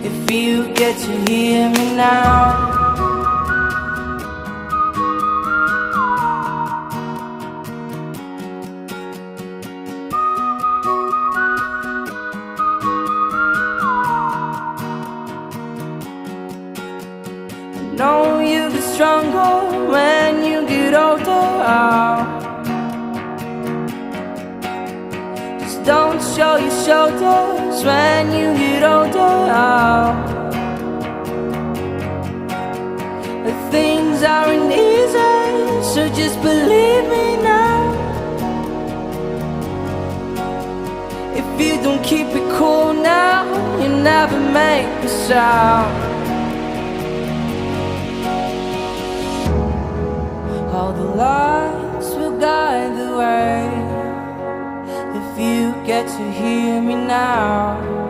if you get to hear me now. Know you get stronger when you get older. Just don't show your shoulders when you get older. Things aren't easy, so just believe me now. If you don't keep it cool now, you never make a sound. All the lights will guide the way if you get to hear me now.